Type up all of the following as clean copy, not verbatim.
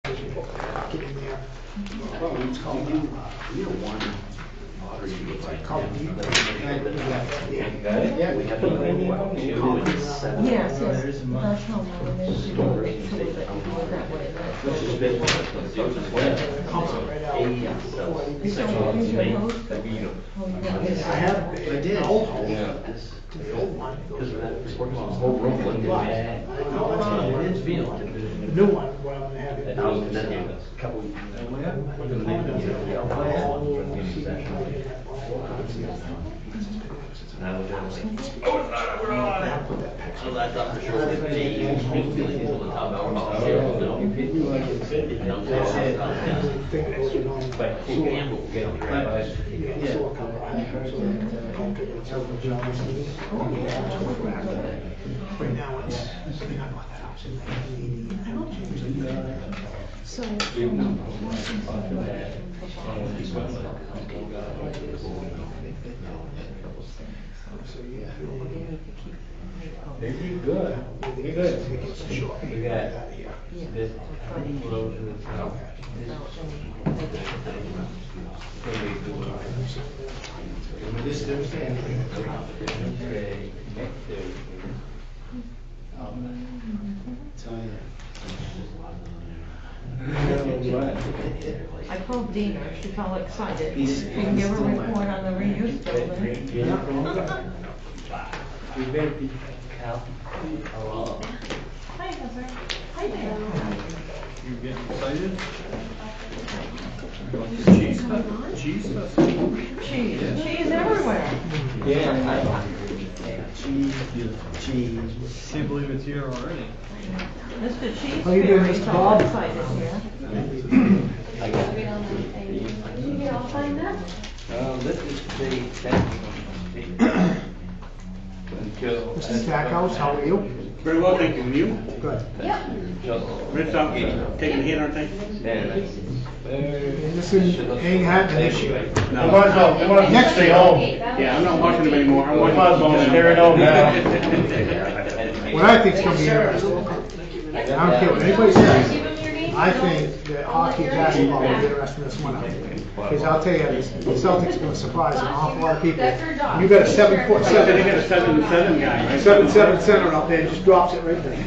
Get in there. It's called year one. Called deep. Yeah, we have to Yes, Yes, that's how my relationship was, so that you go that way. Which is big. Comes right out. So what is your host? I have. I did. The old home. Yeah. The old one. Because it's working on the whole room. The new one, where I'm gonna have it. And I was in that game a couple weeks. We're gonna leave it here. And I was just like, oh, it's not, we're on it. So I thought for sure that they was feeling it on the top of our house. But who gamble get on the right? Right now, it's, I mean, I bought that house in 1980. I don't change it. So. So, yeah. They're good. They're good. It's short. We got here. this road to the south. This Thursday. Thursday, next Thursday. Tell you. I called Dina, she's all excited. You can give her a report on the reuse building. We better be Cal. Hello. Hi, Heather. Hi there. You getting excited? Cheese fest? Cheese everywhere. Yeah. Cheese. Can't believe it's here already. Mr. Cheese How you doing, Fairy's Mr. all Bob? excited here. I got it. You get all signed up? This is the until. Mr. Stackhouse, how are you? Very well, thank you. And you? Good. Rich, I'm taking a hit, aren't they? And this is, ain't had an issue. No. Next stay home. Yeah, I'm not watching them anymore. I'm watching. What I think's gonna be interesting, I don't care what anybody says, I think that hockey, basketball will be interesting this winter. Because I'll tell you, the Celtics are gonna surprise an awful lot of people. You got a 7'7" They got a 7-7 guy, right? 7'7" center out there, just drops it right there.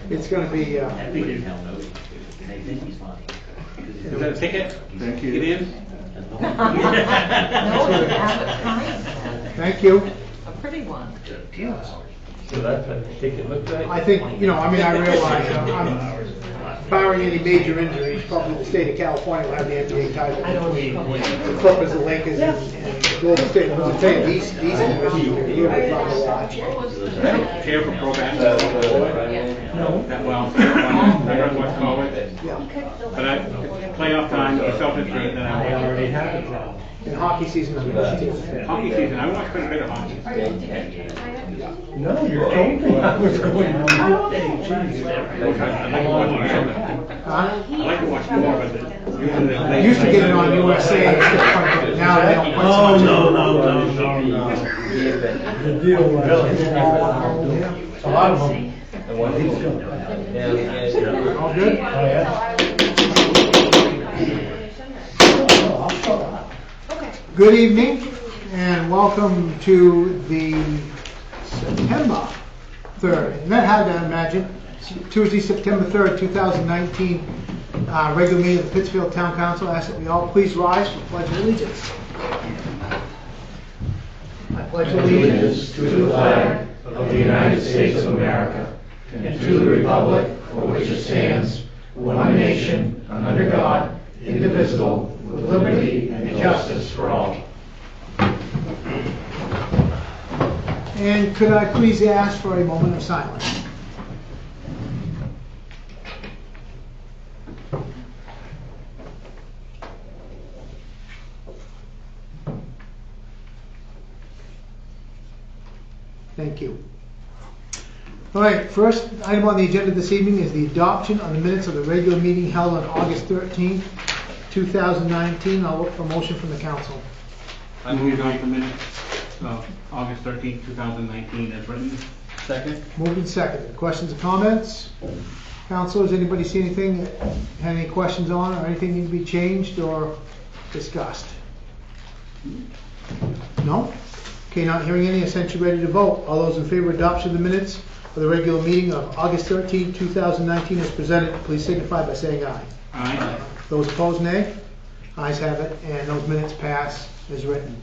It's gonna be, Is that a ticket? Thank Get in? No, you have it signed. thank you. A pretty one. So that's what the ticket looks like? I think, I realize, I'm barring any major injuries, probably the state of California will have the NBA title. The Clippers, the Lakers, and Golden State. I'll tell you, these individuals are really fun to watch. Chair for pro basketball. That well, I don't watch college. Yeah. But playoff time, the Celtics are, then I already have it now. And hockey season is hockey season, I watch quite a bit of hockey. No, you're open. I was going. I like to watch more, but I used to get it on USA, now they don't quite so much. The deal was. A lot of them. All good? Good evening, and welcome to the September 3rd, and that had to imagine, Tuesday, September 3rd, 2019, regular meeting of the Pittsfield Town Council. I ask that we all please rise for pledge of allegiance. I pledge allegiance to the flag of the United States of America and to the republic for which it stands, one nation, under God, indivisible, with liberty and justice for all. And could I please ask for a moment of silence? Thank you. All right, first item on the agenda this evening is the adoption of the minutes of the regular meeting held on August 13th, 2019. I'll look for a motion from the council. I move on the minutes of August 13th, 2019 as written. Second? Moved and seconded. Questions or comments? Councilors, anybody see anything, had any questions on, or anything need to be changed or discussed? No? Okay, not hearing any, essentially ready to vote. All those in favor of adoption of the minutes of the regular meeting of August 13, 2019 as presented, please signify by saying aye. Aye. Those opposed, nay. Ayes have it, and those minutes pass as written.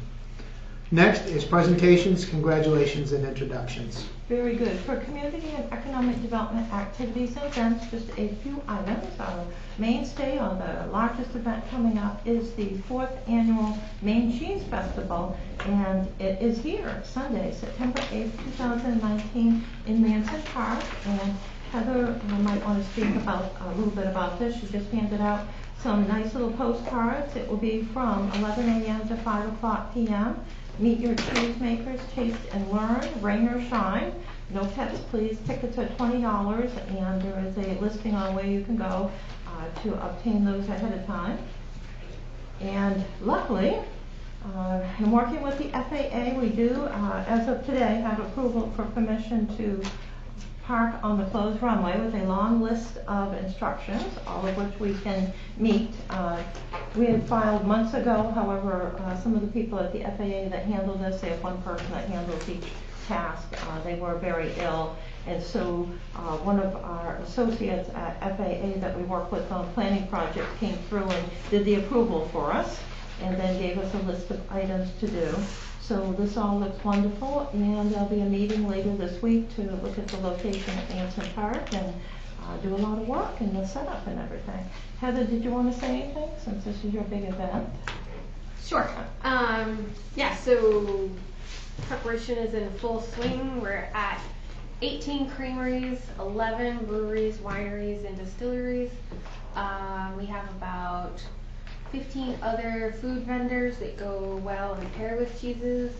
Next is presentations, congratulations, and introductions. Very good. For community and economic development activities and events, just a few items. Our mainstay, or the largest event coming up, is the 4th annual Maine Cheese Festival, and it is here Sunday, September 8th, 2019 in Manson Park. And Heather might want to speak about a little bit about this. She just handed out some nice little postcards. It will be from 11 a.m. to 5 o'clock p.m. Meet your cheesemakers, taste and learn, rain or shine. No pets, please. Tickets are $20, and there is a listing on where you can go to obtain those ahead of time. And luckily, in working with the FAA, we do, as of today, have approval for permission to park on the closed runway with a long list of instructions, all of which we can meet. We had filed months ago, however, some of the people at the FAA that handle this, they have one person that handles each task. They were very ill, and so one of our associates at FAA that we work with on planning projects came through and did the approval for us, and then gave us a list of items to do. So this all looks wonderful, and there'll be a meeting later this week to look at the location at Manson Park and do a lot of work and the setup and everything. Heather, did you want to say anything since this is your big event? Sure. Yeah, so preparation is in full swing. We're at 18 creameries, 11 breweries, wineries, and distilleries. We have about 15 other food vendors that go well and pair with cheeses.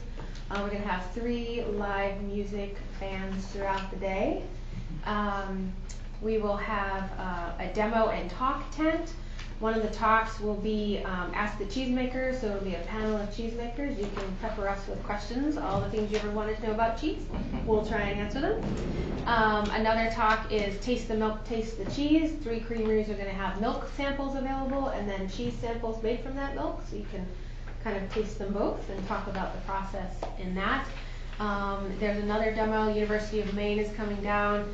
We're going to have 3 live music bands throughout the day. We will have a demo and talk tent. One of the talks will be Ask the Cheesemakers, so it'll be a panel of cheesemakers. You can pepper us with questions, all the things you ever wanted to know about cheese. We'll try and answer them. Another talk is Taste the Milk, Taste the Cheese. 3 creameries are going to have milk samples available and then cheese samples made from that milk, so you can kind of taste them both and talk about the process in that. There's another demo. University of Maine is coming down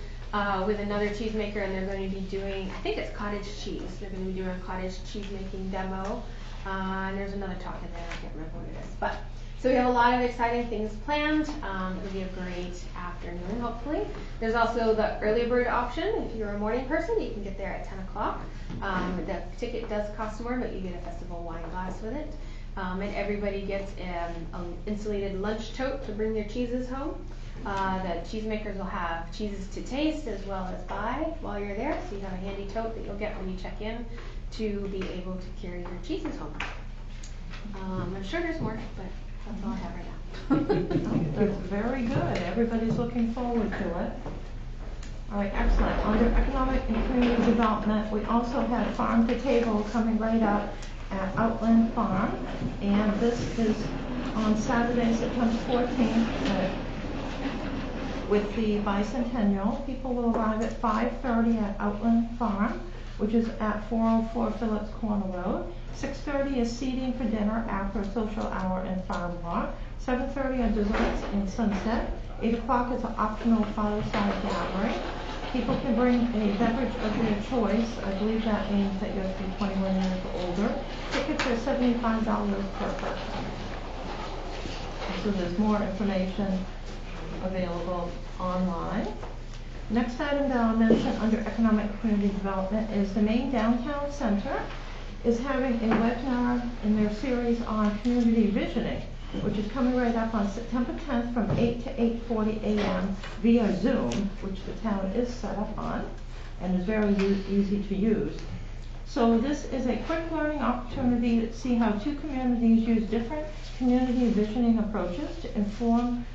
with another cheesemaker, and they're going to be doing, I think it's cottage cheese. They're going to be doing a cottage cheese making demo. And there's another talk in there, I can't remember what it is. But so we have a lot of exciting things planned. It'll be a great afternoon, hopefully. There's also the early bird option. If you're a morning person, you can get there at 10 o'clock. The ticket does cost more, but you get a festival wine glass with it. And everybody gets an insulated lunch tote to bring their cheeses home. The cheesemakers will have cheeses to taste as well as buy while you're there, so you have a handy tote that you'll get when you check in to be able to carry your cheeses home. I'm sure there's more, but that's all I have right now. That's very good. Everybody's looking forward to it. All right, excellent. Under economic and community development, we also have Farm to Table coming right up at Outland Farm, and this is on Saturday, September 14th. With the bicentennial, people will arrive at 5:30 at Outland Farm, which is at 404 Phillips Corner Road. 6:30 is seating for dinner after a social hour and farm walk. 7:30 are desserts in Sunset. 8 o'clock is an optional fireside gathering. People can bring a beverage of their choice. I believe that means that you have to be 21 years or older. Tickets are $75 per person. So there's more information available online. Next item that I'll mention under economic and community development is the Maine Downtown Center is having a webinar in their series on community visioning, which is coming right up on September 10th from 8 to 8:40 a.m. via Zoom, which the town is set up on and is very easy to use. So this is a quick learning opportunity to see how 2 communities use different community visioning approaches to inform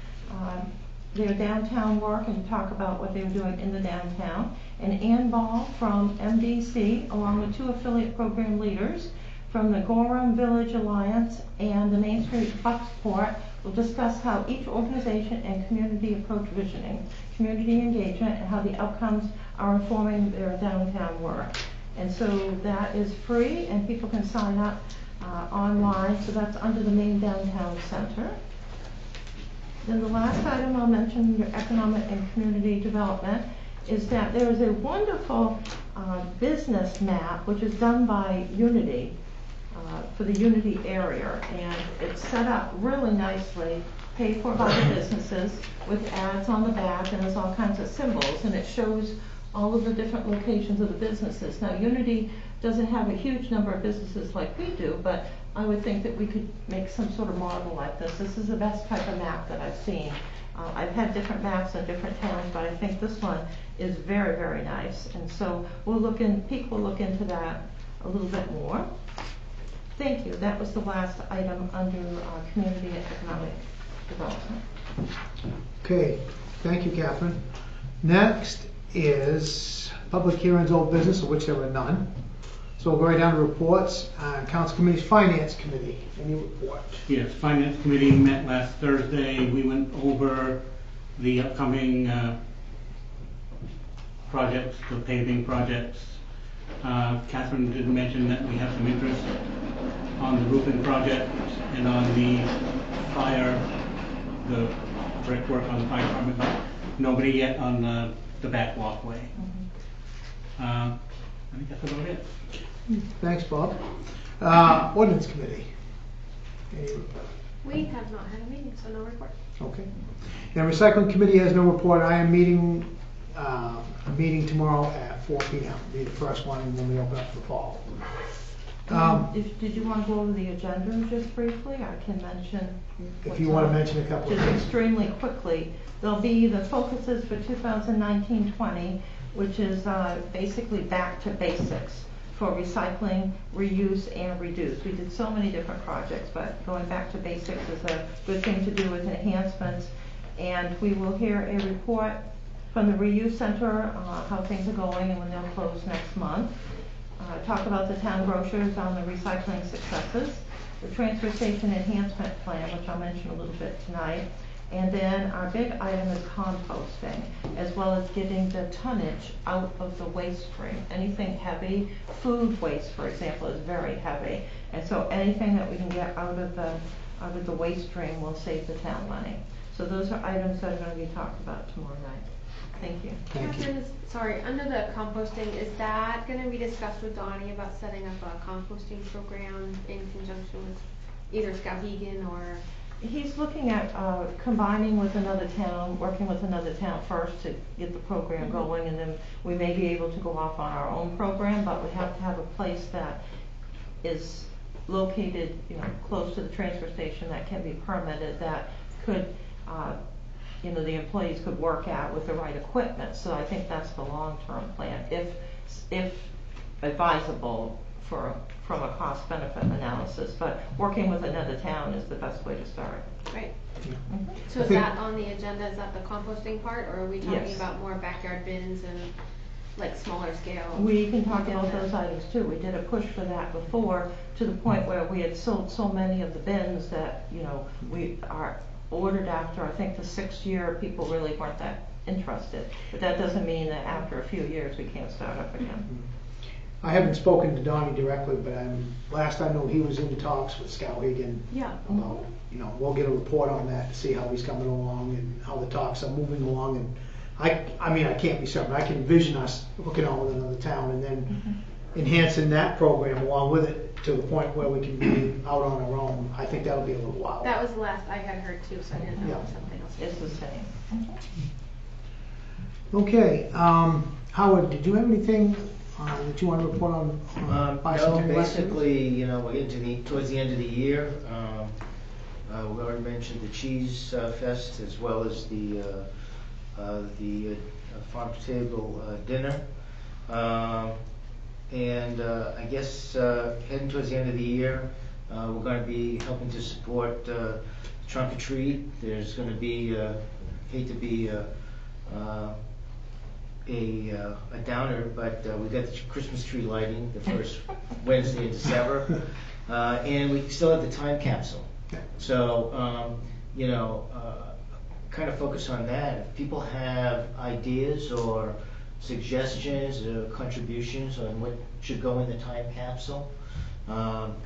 their downtown work and talk about what they're doing in the downtown. And Ann Ball from MDC, along with 2 affiliate program leaders from the Gorham Village Alliance and the Main Street Bucksport will discuss how each organization and community approach visioning, community engagement, and how the outcomes are informing their downtown work. And so that is free, and people can sign up online, so that's under the main downtown center. Then the last item I'll mention under economic and community development is that there is a wonderful business map which is done by Unity for the Unity area, and it's set up really nicely, paid for by the businesses with ads on the back, and there's all kinds of symbols, and it shows all of the different locations of the businesses. Now, Unity doesn't have a huge number of businesses like we do, but I would think that we could make some sort of model like this. This is the best type of map that I've seen. I've had different maps in different towns, but I think this one is very, very nice. And so Pete will look into that a little bit more. Thank you. That was the last item under community and economic development. Okay, thank you, Catherine. Next is public hearings, old business, of which there were none. So we'll go right down to reports. Council Committee's Finance Committee, any report? Yes, Finance Committee met last Thursday. We went over the upcoming projects, the paving projects. Catherine did mention that we have some interest on the roofing project and on the brickwork on the fire department, but nobody yet on the back walkway. I think that's about it. Thanks, Bob. Ordinance Committee. Any report? We have not had a meeting, so no report. Okay. And Recycling Committee has no report. I am meeting tomorrow at 4 p.m. Be the first one when we open up for the fall. Did you want to go over the agenda just briefly? I can mention. If you want to mention a couple of just things. extremely quickly. There'll be the focuses for 2019-20, which is basically back to basics for recycling, reuse, and reduce. We did so many different projects, but going back to basics is a good thing to do with enhancements. And we will hear a report from the reuse center, how things are going and when they'll close next month. Talk about the town brochures on the recycling successes, the transfer station enhancement plan, which I'll mention a little bit tonight. And then our big item is composting, as well as getting the tonnage out of the waste stream. Anything heavy, food waste, for example, is very heavy. And so anything that we can get out of the waste stream will save the town money. So those are items that are going to be talked about tomorrow night. Thank you. Catherine, sorry, under the composting, is that going to be discussed with Donnie about setting up a composting program in conjunction with either Skowhegan or? He's looking at combining with another town, working with another town first to get the program going, and then we may be able to go off on our own program, but we have to have a place that is located, close to the transfer station that can be permitted, that could, the employees could work at with the right equipment. So I think that's the long-term plan, if advisable from a cost-benefit analysis, but working with another town is the best way to start. Right. Mm-hmm. So is that on the agenda? Is that the composting part, or are we talking Yes. about more backyard bins and like smaller scale? We can talk about those items too. We did a push for that before, to the point where we had sold so many of the bins that we are ordered after, I think, the 6th year. People really weren't that interested, but that doesn't mean that after a few years we can't start up again. I haven't spoken to Donnie directly, but last I know he was in talks with Skowhegan. Yeah. About, we'll get a report on that to see how he's coming along and how the talks are moving along. And I can't be certain. I can envision us hooking on with another town and then enhancing that program along with it to the point where we can be out on our own. I think that'll be a little while. That was the last I had heard too, so I didn't know if something else. It's the same. Okay, Howard, did you have anything that you want to report on? No, bicentennial? basically, we're towards the end of the year. We already mentioned the Cheese Fest, as well as the farm to table dinner. And I guess heading towards the end of the year, we're going to be helping to support Trunk or Treat. There's going to be, hate to be a downer, but we got the Christmas tree lighting the first Wednesday in December, and we still have the time capsule. So, you know, kind of focus on that. If people have ideas or suggestions or contributions on what should go in the time capsule,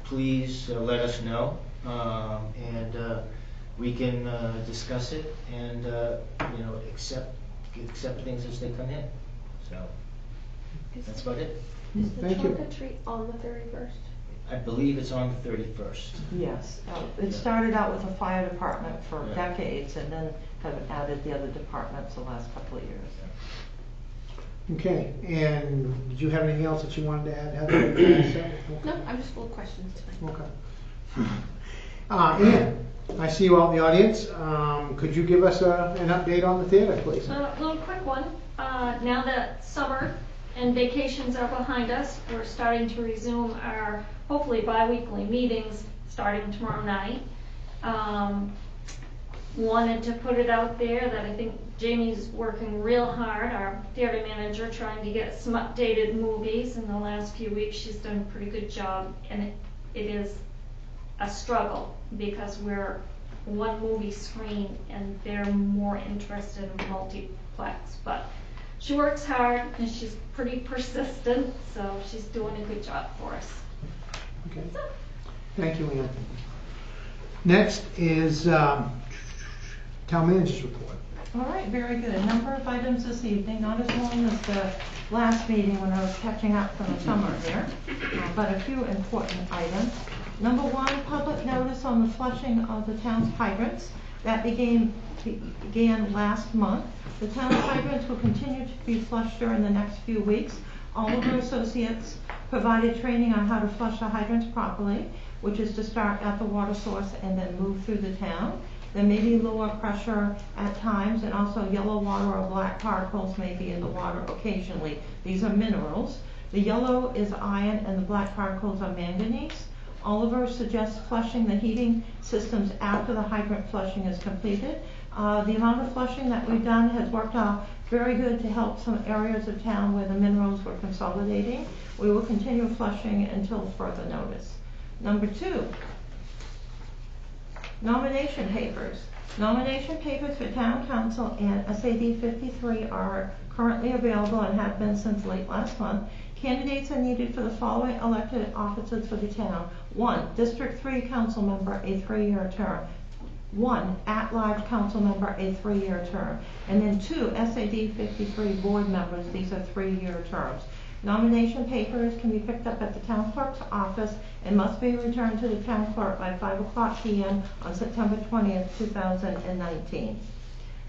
please let us know, and we can discuss it and you know, accept things as they come in. So that's about it. Is the Thank trunk you. or treat on the 31st? I believe it's on the 31st. Yes, it started out with the fire department for Right. decades and then have added the other departments the last couple of years. Okay, and did you have anything else that you wanted to add, Heather? No, I'm just full of questions tonight. Okay. Ann, I see you out in the audience. Could you give us an update on the theater, please? A little quick one. Now that summer and vacations are behind us, we're starting to resume our hopefully bi-weekly meetings starting tomorrow night. Wanted to put it out there that I think Jamie's working real hard, our theater manager, trying to get some updated movies. In the last few weeks she's done a pretty good job, and it is a struggle because we're one movie screen and they're more interested in multiplex, but she works hard and she's pretty persistent, so she's doing a good job for us. Okay. Thank you, Ann. Next is Town Manager's Report. All right, very good. A number of items this evening, not as long as the last meeting when I was catching up from the summer here, but a few important items. Number one, public notice on the flushing of the town's hydrants. That began last month. The town's hydrants will continue to be flushed during the next few weeks. All of our associates provided training on how to flush the hydrants properly, which is to start at the water source and then move through the town. There may be lower pressure at times, and also yellow water or black particles may be in the water occasionally. These are minerals. The yellow is iron and the black particles are manganese. Oliver suggests flushing the heating systems after the hydrant flushing is completed. The amount of flushing that we've done has worked out very good to help some areas of town where the minerals were consolidating. We will continue flushing until further notice. Number two, nomination papers. Nomination papers for Town Council and SAD 53 are currently available and have been since late last month. Candidates are needed for the following elected offices for the town. 1. District 3 council member, a 3-year term. 1. At-large council member, a 3-year term. And then 2. SAD 53 board members, these are 3-year terms. Nomination papers can be picked up at the town clerk's office and must be returned to the town clerk by 5:00 p.m. on September 20th, 2019.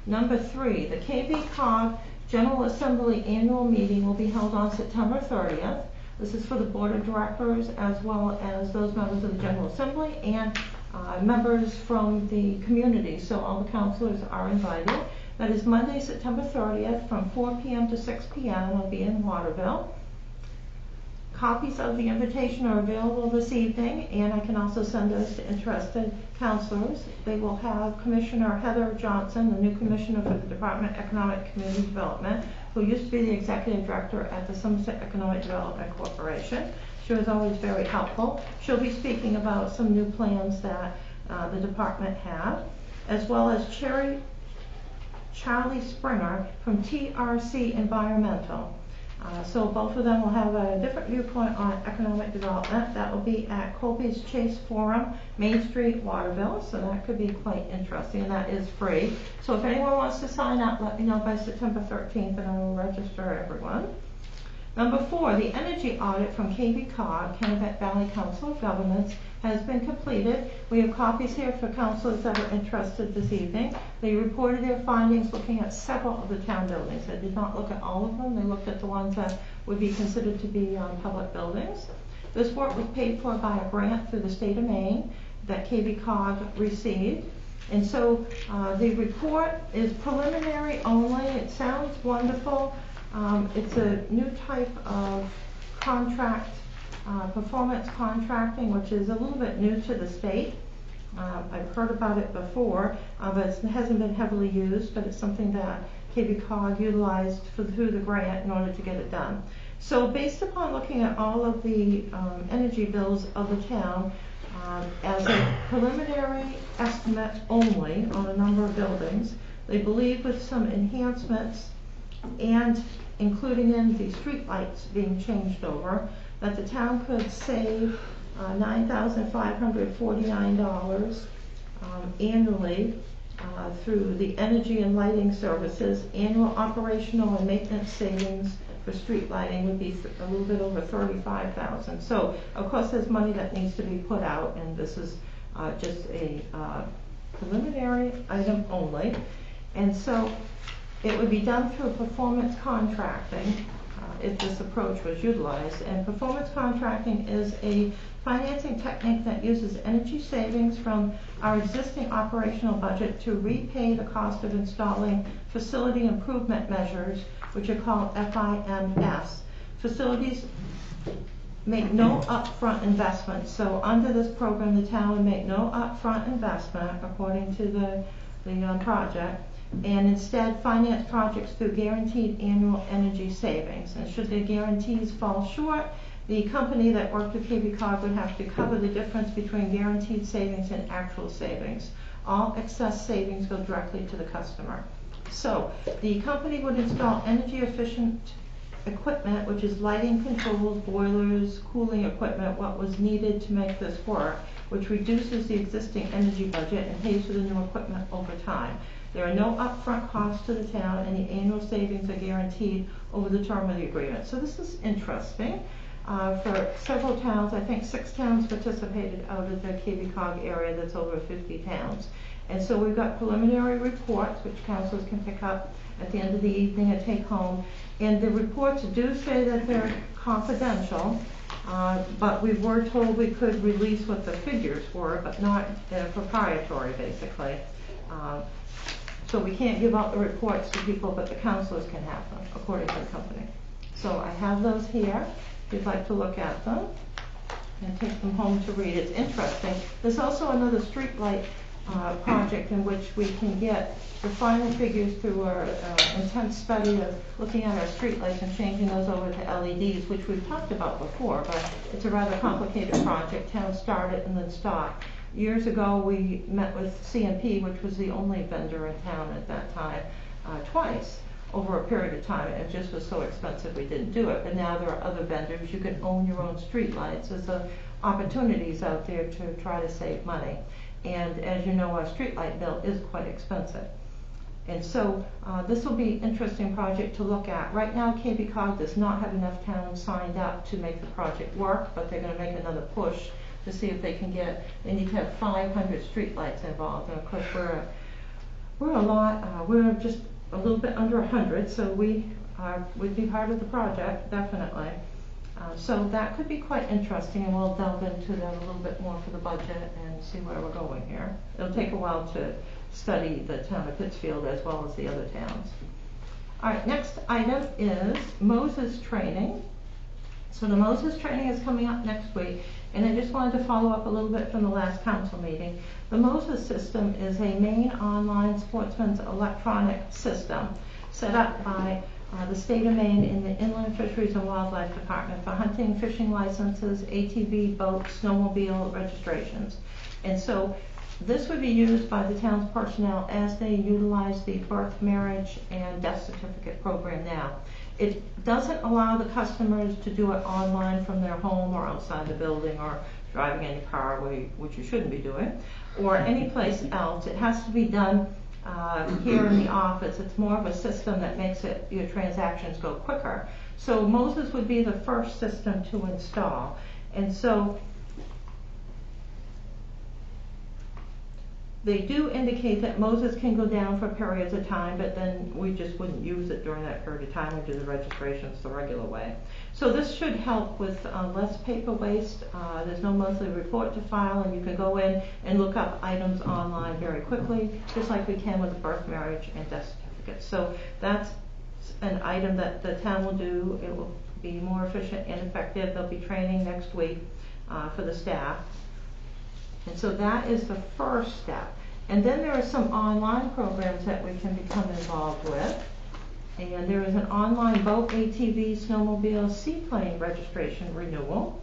Number 3. The KV-COG General Assembly annual meeting will be held on September 30th. This is for the Board of Directors as well as those members of the General Assembly and members from the community, so all the councilors are invited. That is Monday, September 30th from 4 p.m. to 6 p.m. It'll be in Waterville. Copies of the invitation are available this evening, and I can also send those to interested councilors. They will have Commissioner Heather Johnson, the new commissioner for the Department of Economic Community Development, who used to be the executive director at the Somerset Economic Development Corporation. She was always very helpful. She'll be speaking about some new plans that the department have, as well as Charlie Springer from TRC Environmental. So both of them will have a different viewpoint on economic development. That will be at Colby's Chase Forum, Main Street, Waterville. So that could be quite interesting, and that is free. So if anyone wants to sign up, let me know by September 13th, and I will register everyone. Number 4, the energy audit from KV-COG, Kennebec Valley Council of Governments, has been completed. We have copies here for councilors that are interested this evening. They reported their findings looking at several of the town buildings. They did not look at all of them. They looked at the ones that would be considered to be public buildings. This work was paid for by a grant through the state of Maine that KV-COG received. And so the report is preliminary only. It sounds wonderful. It's a new type of contract, performance contracting, which is a little bit new to the state. I've heard about it before, but it hasn't been heavily used, but it's something that KV-COG utilized through the grant in order to get it done. So based upon looking at all of the energy bills of the town, as a preliminary estimate only on a number of buildings, they believe with some enhancements and including in the street lights being changed over, that the town could save $9,549 annually through the energy and lighting services. Annual operational and maintenance savings for street lighting would be a little bit over $35,000. So of course there's money that needs to be put out, and this is just a preliminary item only. And so it would be done through performance contracting if this approach was utilized. And performance contracting is a financing technique that uses energy savings from our existing operational budget to repay the cost of installing facility improvement measures, which are called FIMS. Facilities make no upfront investment. So under this program, the town would make no upfront investment according to the project, and instead finance projects through guaranteed annual energy savings. And should the guarantees fall short, the company that worked with KV-COG would have to cover the difference between guaranteed savings and actual savings. All excess savings go directly to the customer. So the company would install energy efficient equipment, which is lighting controls, boilers, cooling equipment, what was needed to make this work, which reduces the existing energy budget and pays for the new equipment over time. There are no upfront costs to the town, and the annual savings are guaranteed over the term of the agreement. So this is interesting. For several towns, I think 6 towns participated out of the KV-COG area. That's over 50 towns. And so we've got preliminary reports, which councils can pick up at the end of the evening and take home. And the reports do say that they're confidential, but we were told we could release what the figures were, but not proprietary, basically. So we can't give out the reports to people, but the councilors can have them, according to the company. So I have those here, if you'd like to look at them and take them home to read. It's interesting. There's also another street light project in which we can get the final figures through our intense study of looking at our street lights and changing those over to LEDs, which we've talked about before, but it's a rather complicated project. Town started and then stopped. Years ago, we met with CMP, which was the only vendor in town at that time, twice over a period of time. It just was so expensive we didn't do it. But now there are other vendors. You can own your own street lights. There's opportunities out there to try to save money. And as you know, our street light bill is quite expensive. And so this will be an interesting project to look at. Right now, KV-COG does not have enough towns signed up to make the project work, but they're going to make another push to see if they can get, they need to have 500 street lights involved. And of course, we're a lot, we're just a little bit under 100, so would be part of the project, definitely. So that could be quite interesting, and we'll delve into that a little bit more for the budget and see where we're going here. It'll take a while to study the town of Pittsfield as well as the other towns. All right, next item is Moses training. So the Moses training is coming up next week, and I just wanted to follow up a little bit from the last council meeting. The Moses system is a Maine online sportsman's electronic system set up by the state of Maine in the Inland Fisheries and Wildlife Department for hunting, fishing licenses, ATV, boats, snowmobile registrations. And so this would be used by the town's personnel as they utilize the birth, marriage, and death certificate program now. It doesn't allow the customers to do it online from their home or outside the building or driving any car, which you shouldn't be doing, or any place else. It has to be done here in the office. It's more of a system that makes your transactions go quicker. So Moses would be the first system to install. And so they do indicate that Moses can go down for periods of time, but then we just wouldn't use it during that period of time. We do the registrations the regular way. So this should help with less paper waste. There's no monthly report to file, and you can go in and look up items online very quickly, just like we can with the birth, marriage, and death certificates. So that's an item that the town will do. It will be more efficient and effective. There'll be training next week for the staff. And so that is the first step. And then there are some online programs that we can become involved with. And there is an online boat, ATV, snowmobile, seaplane registration renewal.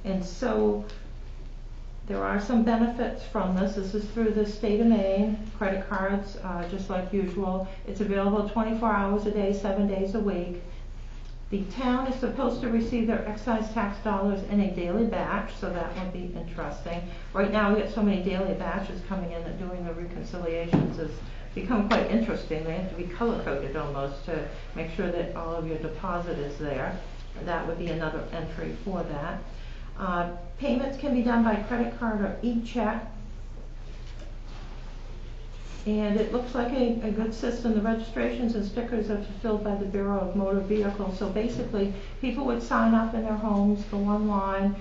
And so there are some benefits from this. This is through the state of Maine, credit cards, just like usual. It's available 24 hours a day, 7 days a week. The town is supposed to receive their excise tax dollars in a daily batch, so that would be interesting. Right now we get so many daily batches coming in that doing the reconciliations has become quite interesting. They have to be color-coded almost to make sure that all of your deposit is there. That would be another entry for that. Payments can be done by credit card or e-check. And it looks like a good system. The registrations and stickers are fulfilled by the Bureau of Motor Vehicles. So basically, people would sign up in their homes, go online,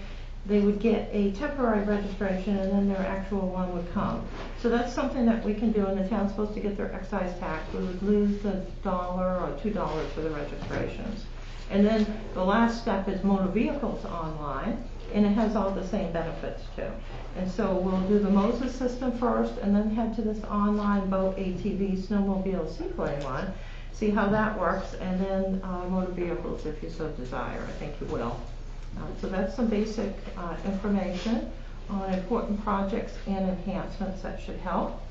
they would get a temporary registration, and then their actual one would come. So that's something that we can do, and the town's supposed to get their excise tax. We would lose the $1 or $2 for the registrations. And then the last step is motor vehicles online, and it has all the same benefits too. And so we'll do the Moses system first, and then head to this online boat, ATV, snowmobile, seaplane one, see how that works, and then motor vehicles if you so desire. I think you will. So that's some basic information on important projects and enhancements that should help.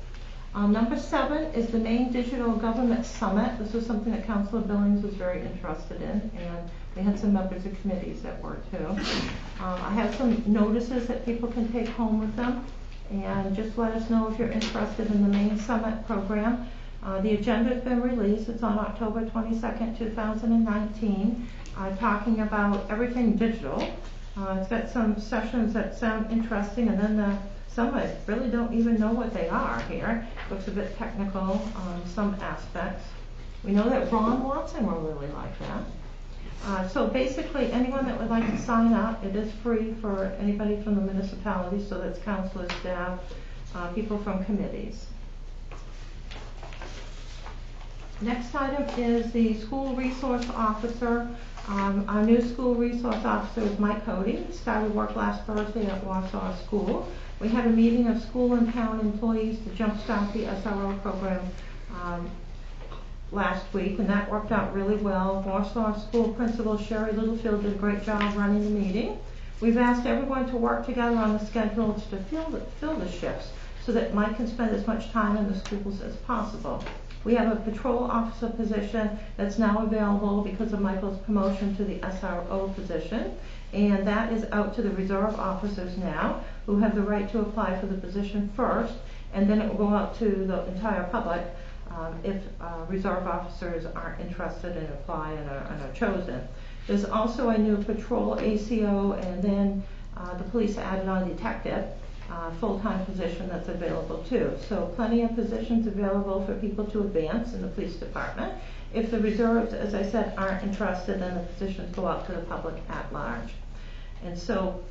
Number 7 is the Maine Digital Government Summit. This was something that Councilor Billings was very interested in, and we had some members of committees that were too. I have some notices that people can take home with them, and just let us know if you're interested in the Maine Summit program. The agenda has been released. It's on October 22nd, 2019, talking about everything digital. It's got some sessions that sound interesting, and then some I really don't even know what they are here. Looks a bit technical on some aspects. We know that Ron Watson will really like that. So basically, anyone that would like to sign up, it is free for anybody from the municipality, so that's councilors, staff, people from committees. Next item is the school resource officer. Our new school resource officer is Mike Cody. He started work last Thursday at Warsaw School. We had a meeting of school and town employees to jumpstart the SRO program last week, and that worked out really well. Warsaw School Principal Sherry Littlefield did a great job running the meeting. We've asked everyone to work together on the schedules to fill the shifts so that Mike can spend as much time in the schools as possible. We have a patrol officer position that's now available because of Michael's promotion to the SRO position, and that is out to the reserve officers now, who have the right to apply for the position first, and then it will go out to the entire public if reserve officers aren't interested and apply and are chosen. There's also a new patrol ACO, and then the police added on detective. Full-time position that's available too. So plenty of positions available for people to advance in the police department. If the reserves, as I said, aren't interested, then the positions go out to the public at large. And so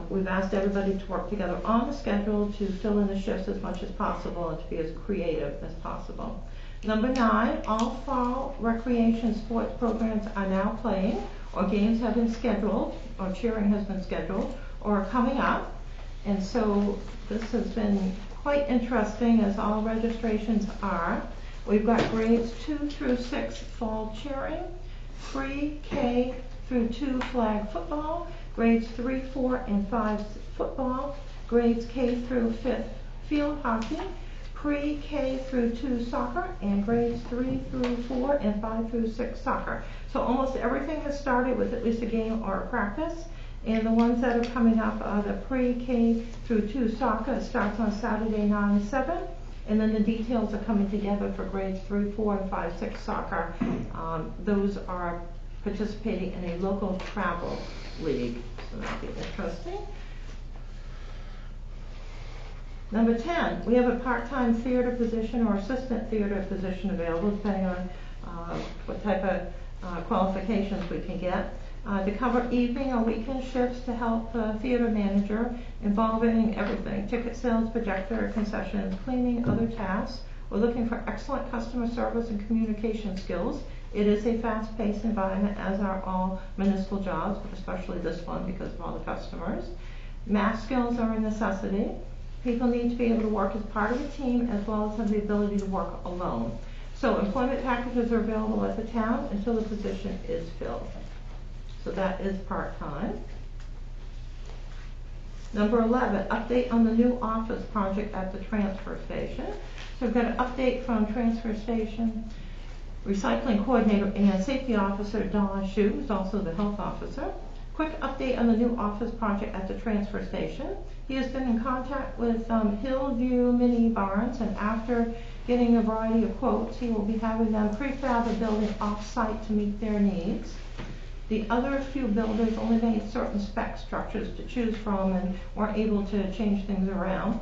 we've asked everybody to work together on the schedule to fill in the shifts as much as possible and to be as creative as possible. Number 9, all fall recreation sports programs are now playing, or games have been scheduled, or cheering has been scheduled, or are coming up. And so this has been quite interesting, as all registrations are. We've got grades 2 through 6 fall cheering, pre-K through 2 flag football, grades 3, 4, and 5 football, grades K through 5th field hockey, pre-K through 2 soccer, and grades 3 through 4 and 5 through 6 soccer. So almost everything has started with at least a game or a practice. And the ones that are coming up are the pre-K through 2 soccer. It starts on Saturday 9/7, and then the details are coming together for grades 3, 4, and 5, 6 soccer. Those are participating in a local travel league, so that'll be interesting. Number 10, we have a part-time theater position or assistant theater position available, depending on what type of qualifications we can get. To cover evening or weekend shifts to help the theater manager, involving everything: ticket sales, projector, concessions, cleaning, other tasks. We're looking for excellent customer service and communication skills. It is a fast-paced environment, as are all municipal jobs, but especially this one because of all the customers. Math skills are a necessity. People need to be able to work as part of a team as well as have the ability to work alone. So employment packages are available at the town until the position is filled. So that is part-time. Number 11, update on the new office project at the transfer station. So we've got an update from transfer station recycling coordinator and safety officer Dawn Shu, who's also the health officer. Quick update on the new office project at the transfer station. He has been in contact with Hillview Mini Barns, and after getting a variety of quotes, he will be having them prefab a building off-site to meet their needs. The other few builders only made certain spec structures to choose from and weren't able to change things around.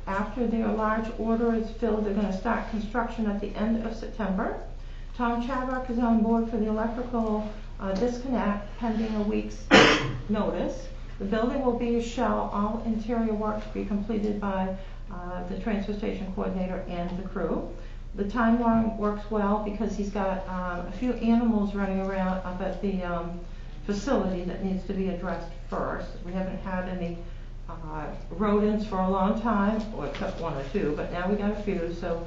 After their large order is filled, they're going to start construction at the end of September. Tom Chadwick is on board for the electrical disconnect pending a week's notice. The building will be a shell, all interior work to be completed by the transfer station coordinator and the crew. The timeline works well because he's got a few animals running around up at the facility that needs to be addressed first. We haven't had any rodents for a long time, or except one or two, but now we got a few, so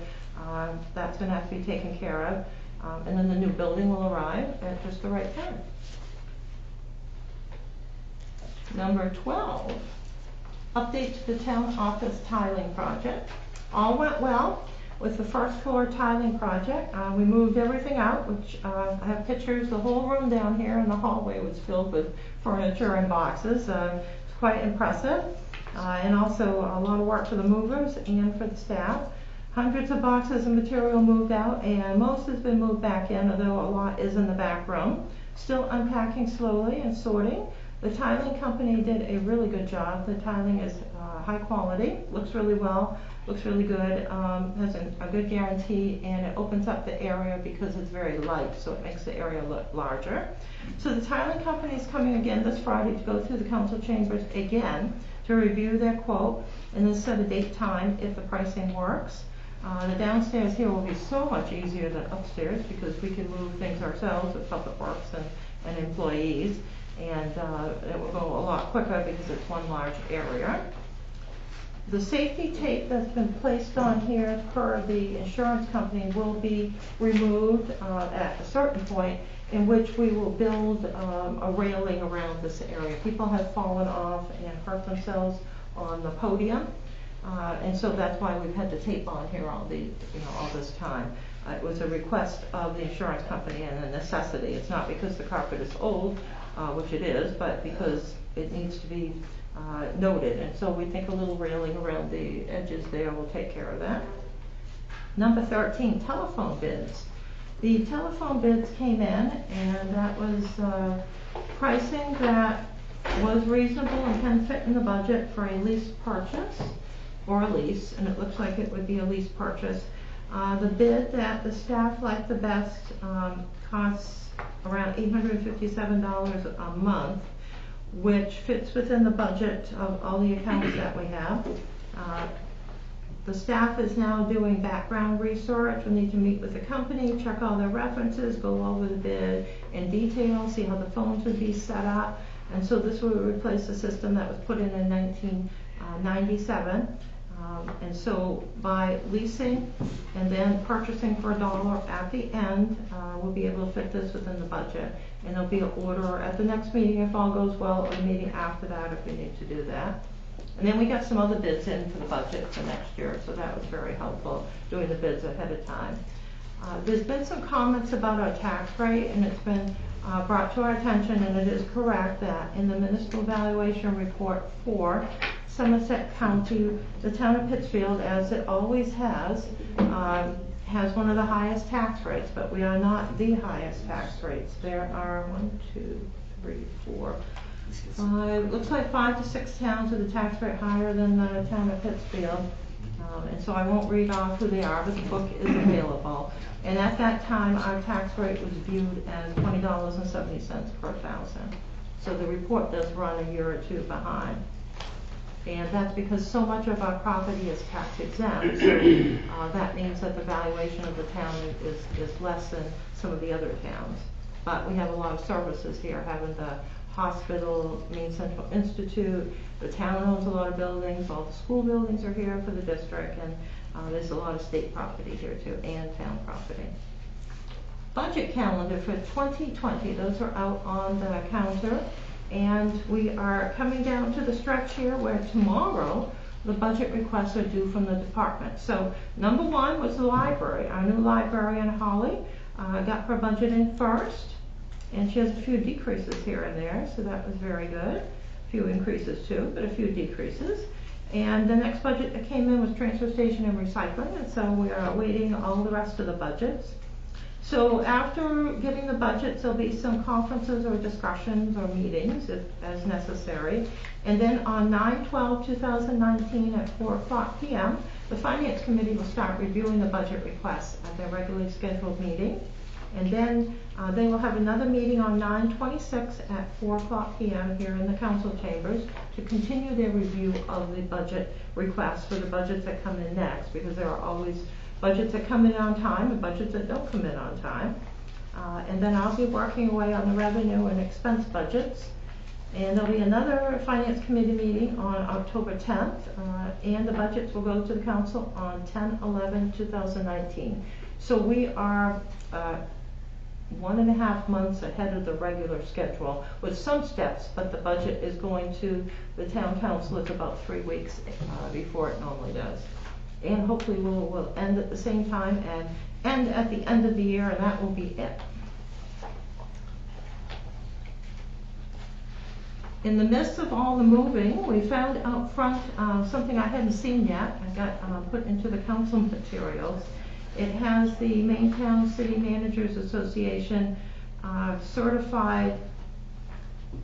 that's going to have to be taken care of. And then the new building will arrive at just the right time. Number 12, update to the town office tiling project. All went well with the first floor tiling project. We moved everything out, which I have pictures. The whole room down here in the hallway was filled with furniture and boxes. It's quite impressive. And also a lot of work for the movers and for the staff. Hundreds of boxes of material moved out, and most has been moved back in, although a lot is in the back room. Still unpacking slowly and sorting. The tiling company did a really good job. The tiling is high quality, looks really well, looks really good, has a good guarantee, and it opens up the area because it's very light, so it makes the area look larger. So the tiling company is coming again this Friday to go through the council chambers again to review their quote and then set a date time if the pricing works. The downstairs here will be so much easier than upstairs because we can move things ourselves with Public Works and employees, and it will go a lot quicker because it's one large area. The safety tape that's been placed on here per the insurance company will be removed at a certain point, in which we will build a railing around this area. People have fallen off and hurt themselves on the podium, and so that's why we've had the tape on here all this time. It was a request of the insurance company and a necessity. It's not because the carpet is old, which it is, but because it needs to be noted. And so we think a little railing around the edges there will take care of that. Number 13, telephone bids. The telephone bids came in, and that was pricing that was reasonable and can fit in the budget for a lease purchase, or a lease, and it looks like it would be a lease purchase. The bid that the staff liked the best costs around $857 a month, which fits within the budget of all the accounts that we have. The staff is now doing background research. We need to meet with the company, check all their references, go over the bid in detail, see how the phones would be set up. And so this will replace a system that was put in 1997. And so by leasing and then purchasing for $1 at the end, we'll be able to fit this within the budget. And there'll be an order at the next meeting if all goes well, or the meeting after that if we need to do that. And then we got some other bids in for the budget for next year, so that was very helpful, doing the bids ahead of time. There's been some comments about our tax rate, and it's been brought to our attention, and it is correct that in the municipal valuation report for Somerset County, the town of Pittsfield, as it always has one of the highest tax rates, but we are not the highest tax rates. There are 1, 2, 3, 4, 5, looks like 5 to 6 towns with a tax rate higher than the town of Pittsfield. And so I won't read off who they are, but the book is available. And at that time, our tax rate was viewed as $20.70 per thousand. So the report does run a year or two behind. And that's because so much of our property is tax exempt. So that means that the valuation of the town is less than some of the other towns. But we have a lot of services here, having the hospital, Maine Central Institute, the town owns a lot of buildings, all the school buildings are here for the district, and There's a lot of state property here too, and town property. Budget calendar for 2020, those are out on the counter. And we are coming down to the stretch here where tomorrow the budget requests are due from the department. So number one was the library. Our new librarian, Holly, got her budget in first. And she has a few decreases here and there, so that was very good. A few increases too, but a few decreases. And the next budget that came in was transfer station and recycling, and so we are awaiting all the rest of the budgets. So after getting the budgets, there'll be some conferences or discussions or meetings if as necessary. And then on 9/12/2019 at 4:00 p.m., the Finance Committee will start reviewing the budget requests at their regularly scheduled meeting. And then they will have another meeting on 9/26 at 4:00 p.m. here in the council chambers to continue their review of the budget requests for the budgets that come in next, because there are always budgets that come in on time and budgets that don't come in on time. And then I'll be working away on the revenue and expense budgets. And there'll be another Finance Committee meeting on October 10th, and the budgets will go to the council on 10/11/2019. So we are 1.5 months ahead of the regular schedule with some steps, but the budget is going to the town council at about 3 weeks before it normally does. And hopefully we'll end at the same time and end at the end of the year, and that will be it. In the midst of all the moving, we found out front something I hadn't seen yet. I got put into the council materials. It has the Maintown City Managers Association certified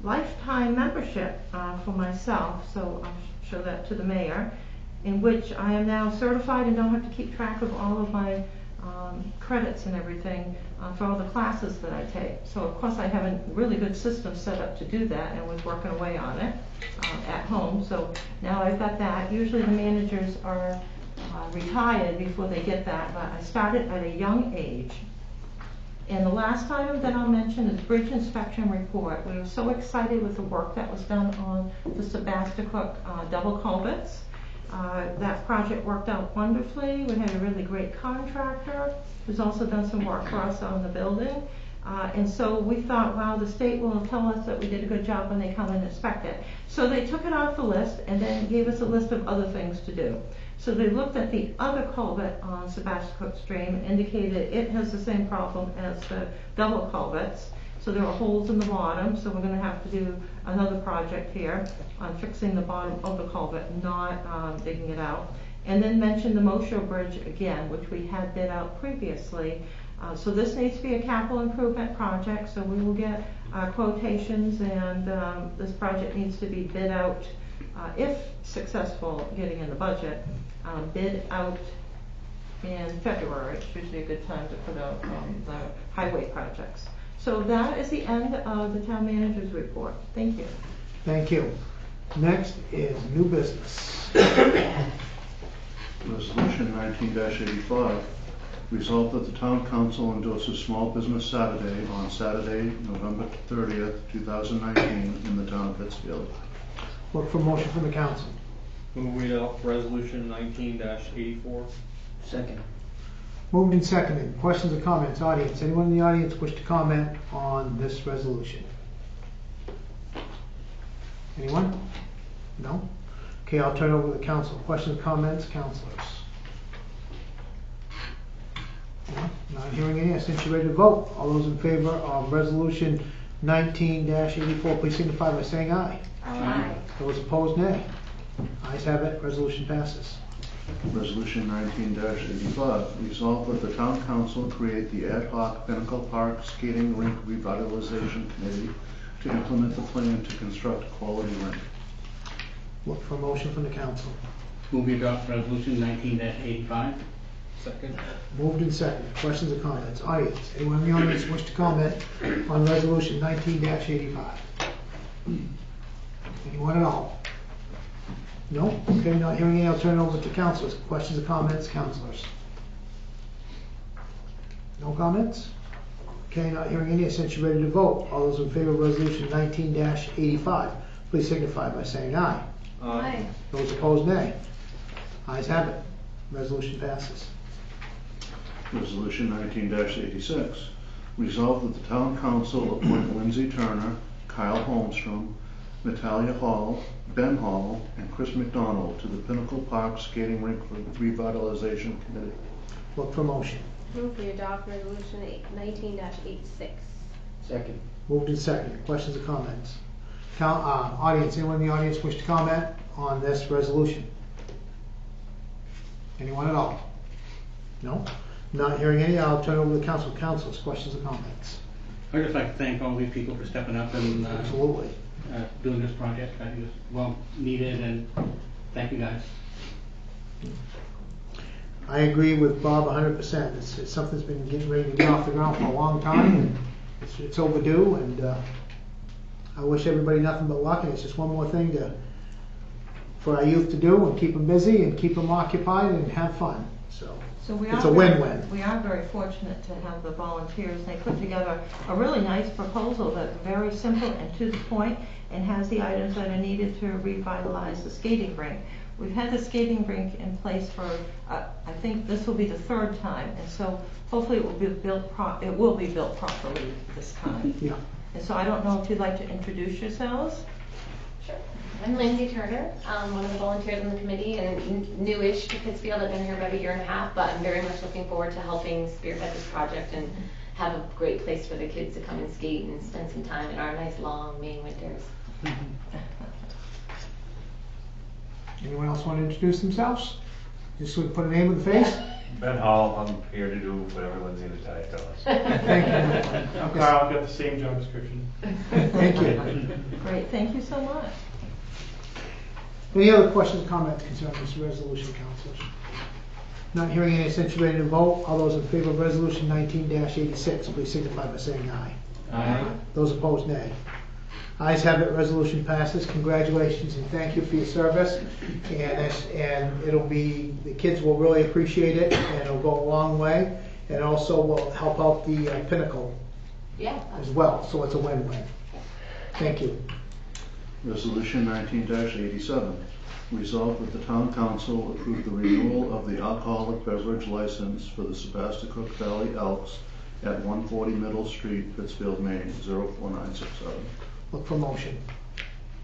lifetime membership for myself, so I'll show that to the mayor, in which I am now certified and don't have to keep track of all of my credits and everything for all the classes that I take. So of course I have a really good system set up to do that, and was working away on it at home. So now I've got that. Usually the managers are retired before they get that, but I started at a young age. And the last item that I'll mention is bridge inspection report. We were so excited with the work that was done on the Sebasticook double culverts. That project worked out wonderfully. We had a really great contractor who's also done some work for us on the building. And so we thought, wow, the state will tell us that we did a good job when they come and inspect it. So they took it off the list and then gave us a list of other things to do. So they looked at the other culvert on Sebasticook Stream, indicated it has the same problem as the double culverts. So there are holes in the bottom, so we're going to have to do another project here on fixing the bottom of the culvert, not digging it out. And then mention the Mosher Bridge again, which we had bid out previously. So this needs to be a capital improvement project, so we will get quotations, and this project needs to be bid out, if successful getting in the budget, bid out in February. It's usually a good time to put out the highway projects. So that is the end of the town manager's report. Thank you. Thank you. Next is new business. Resolution 19-85. Resolved that the town council endorses Small Business Saturday on Saturday, November 30th, 2019 in the town of Pittsfield. Look for motion from the council. Move we adopt resolution 19-84. Second. Moved and seconded. Questions or comments? Audience. Anyone in the audience wish to comment on this resolution? Anyone? No? Okay, I'll turn it over to the council. Questions, comments, councilors? No? Not hearing any. I sense you're ready to vote. All those in favor of resolution 19-84, please signify by saying aye. Aye. Those opposed, nay. Ayes have it. Resolution passes. Resolution 19-85. Resolved that the town council create the ad hoc Pinnacle Park Skating Rink Revitalization Committee to implement the plan to construct a quality rink. Look for a motion from the council. Move we adopt resolution 19-85. Second. Moved and seconded. Questions or comments? Audience. Anyone in the audience wish to comment on resolution 19-85? Anyone at all? No? Okay, not hearing any. I'll turn it over to councilors. Questions or comments, councilors? No comments? Okay, not hearing any. I sense you're ready to vote. All those in favor of resolution 19-85, please signify by saying aye. Aye. Those opposed, nay. Ayes have it. Resolution passes. Resolution 19-86. Resolved that the town council appoint Lindsay Turner, Kyle Holmstrom, Natalia Hall, Ben Hall, and Chris McDonald to the Pinnacle Park Skating Rink Revitalization Committee. Look for motion. Move we adopt resolution 19-86. Second. Moved and seconded. Questions or comments? Audience, anyone in the audience wish to comment on this resolution? Anyone at all? No? Not hearing any, I'll turn over to the council. Councilors, questions or comments? I'd just like to thank all these people for stepping up and Absolutely. doing this project. I think it's well needed, and thank you guys. I agree with Bob 100%. It's something that's been getting ready to get off the ground for a long time, and it's overdue, and I wish everybody nothing but luck, and it's just one more thing for our youth to do and keep them busy and keep them occupied and have fun. So we it's are a win-win. We are very fortunate to have the volunteers. They put together a really nice proposal that's very simple and to the point and has the items that are needed to revitalize the skating rink. We've had the skating rink in place for, I think this will be the third time, and so hopefully it will be built properly this time. Yeah. And so I don't know if you'd like to introduce yourselves. Sure. I'm Lindsay Turner, one of the volunteers on the committee and newish to Pittsfield. I've been here about a year and a half, but I'm very much looking forward to helping spearhead this project and have a great place for the kids to come and skate and spend some time in our nice long Maine winters. Anyone else want to introduce themselves? Just so we put a name with the face? Ben Hall, I'm here to do whatever Lindsay and Natalia tell us. Thank you. I'm Carl, I've got the same job description. Thank you. Great, thank you so much. Any other questions or comments concerning this resolution, councilors? Not hearing any, since you're ready to vote, all those in favor of resolution 19-86, please signify by saying aye. Aye. Those opposed, nay. Ayes have it, resolution passes. Congratulations and thank you for your service. And it'll be, the kids will really appreciate it, and it'll go a long way. And also will help out the Pinnacle as well, so it's a win-win. Thank you. Resolution 19-87. Resolved that the town council approve the renewal of the alcoholic beverage license for the Sebasticook Valley Elks at 140 Middle Street, Pittsfield, Maine, 04967. Look for motion.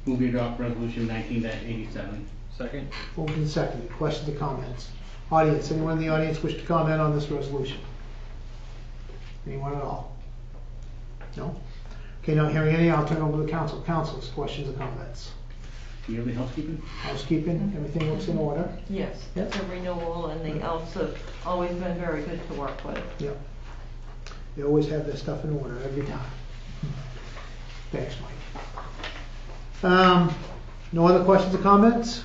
Move we adopt resolution 19-87. Second. Moved and seconded. Questions or comments? Audience, anyone in the audience wish to comment on this resolution? Anyone at all? No? Okay, not hearing any, I'll turn over to the council. Councilors, questions or comments? Do you have any housekeeping? Housekeeping, everything looks in order? Yes, it's a renewal, and the Elks have always been very good to work with. Yep. They always have their stuff in order every time. Thanks, Mike. No other questions or comments?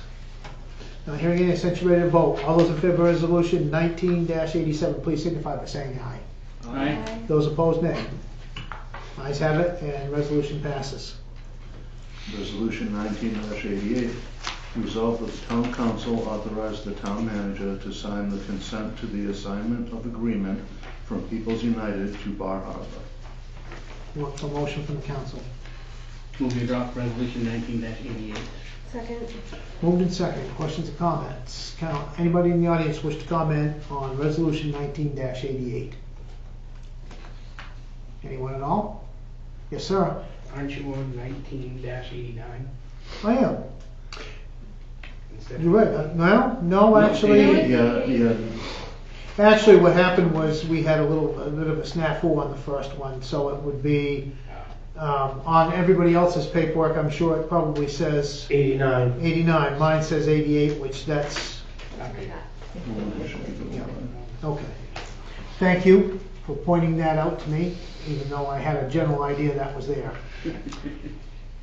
Not hearing any, since you're ready to vote. All those in favor of resolution 19-87, please signify by saying aye. Aye. Those opposed, nay. Ayes have it, and resolution passes. Resolution 19-88. Resolved that the town council authorize the town manager to sign the consent to the assignment of agreement from People's United to Bar Harbor. Look for motion from the council. Move we adopt resolution 19-88. Second. Moved and seconded. Questions or comments? Anybody in the audience wish to comment on resolution 19-88? Anyone at all? Yes, sir. Aren't you on 19-89? I am. Instead You're right. No, actually. Yeah. Actually, what happened was we had a bit of a snafu on the first one, so it would be on everybody else's paperwork. I'm sure it probably says 89. 89. Mine says 88, which that's yeah. Okay. Thank you for pointing that out to me, even though I had a general idea that was there.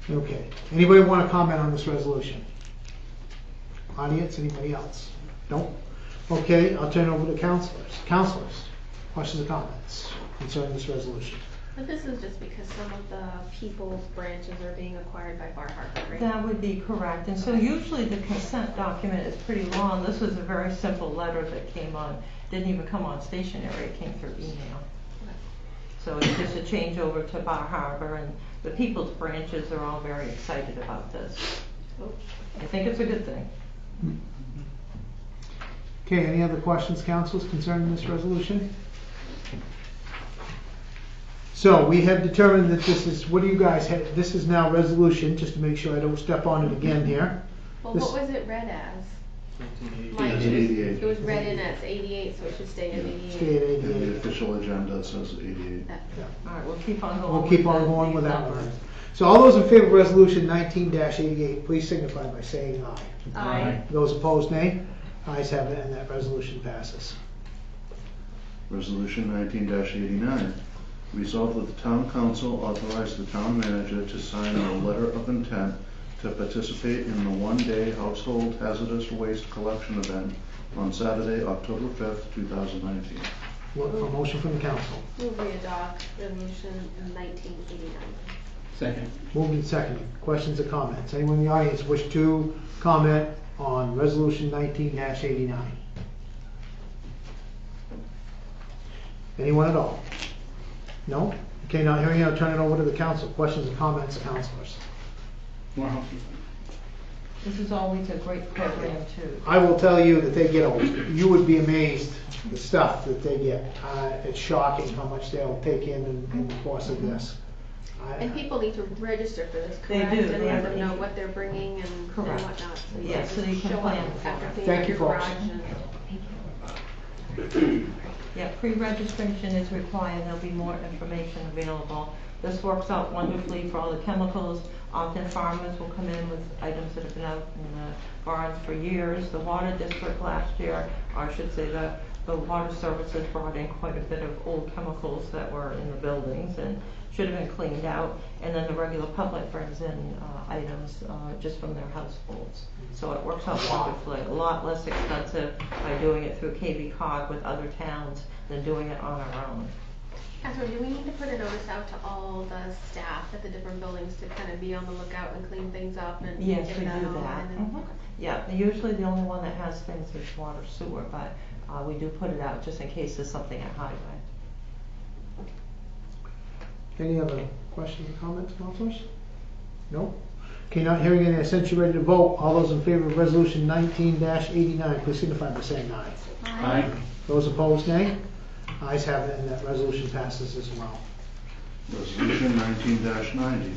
Okay. Anybody want to comment on this resolution? Audience, anybody else? No? Okay, I'll turn it over to councilors. Councilors, questions or comments concerning this resolution? But this is just because some of the people's branches are being acquired by Bar Harbor, right? That would be correct. And so usually the consent document is pretty long. This was a very simple letter that came on, didn't even come on stationery, it came through email. So it's just a changeover to Bar Harbor, and the people's branches are all very excited about this. I think it's a good thing. Okay, any other questions, councils, concerning this resolution? So we have determined that this is, what do you guys have, this is now resolution, just to make sure I don't step on it again here. Well, This- what was it read as? 1988. Mike, It's 88. it was read in as 88, so it should stay at 88. Stay at In the 88. official agenda, it says 88. All right, we'll keep on going. We'll keep on going with that one. So all those in favor of resolution 19-88, please signify by saying aye. Aye. Those opposed, nay. Ayes have it, and that resolution passes. Resolution 19-89. Resolved that the town council authorize the town manager to sign a letter of intent to participate in the one-day household hazardous waste collection event on Saturday, October 5th, 2019. Look for a motion from the council. Move we adopt resolution 1989. Second. Moved and seconded. Questions or comments? Anyone in the audience wish to comment on resolution 19-89? Anyone at all? No? Okay, now hearing, I'll turn it over to the council. Questions or comments, councilors? More housekeeping. This is always a great program too. I will tell you that they get, you would be amazed the stuff that they get. It's shocking how much they'll take in the course of this. And people need to register for this, They correct? do. And They let have them to- know what they're bringing and Correct. whatnot. So Yeah, so you can show up plan for after it. cleaning Thank out you, your folks. garage and- Yeah, pre-registration is required, there'll be more information available. This works out wonderfully for all the chemicals. Often farmers will come in with items that have been out in the barns for years. The water district last year, or I should say the water services brought in quite a bit of old chemicals that were in the buildings and should have been cleaned out. And then the regular public brings in items just from their households. So it works out wonderfully, a lot less expensive by doing it through KV cog with other towns than doing it on our own. Catherine, do we need to put a notice out to all the staff at the different buildings to kind of be on the lookout and clean things up and Yes, get we that do all that. in? And- Yeah, usually the only one that has things is water sewer, but we do put it out just in case there's something at highway. Any other questions or comments, councilors? No? Okay, not hearing any, since you're ready to vote, all those in favor of resolution 19-89, please signify by saying aye. Aye. Those opposed, nay. Ayes have it, and that resolution passes as well. Resolution 19-90.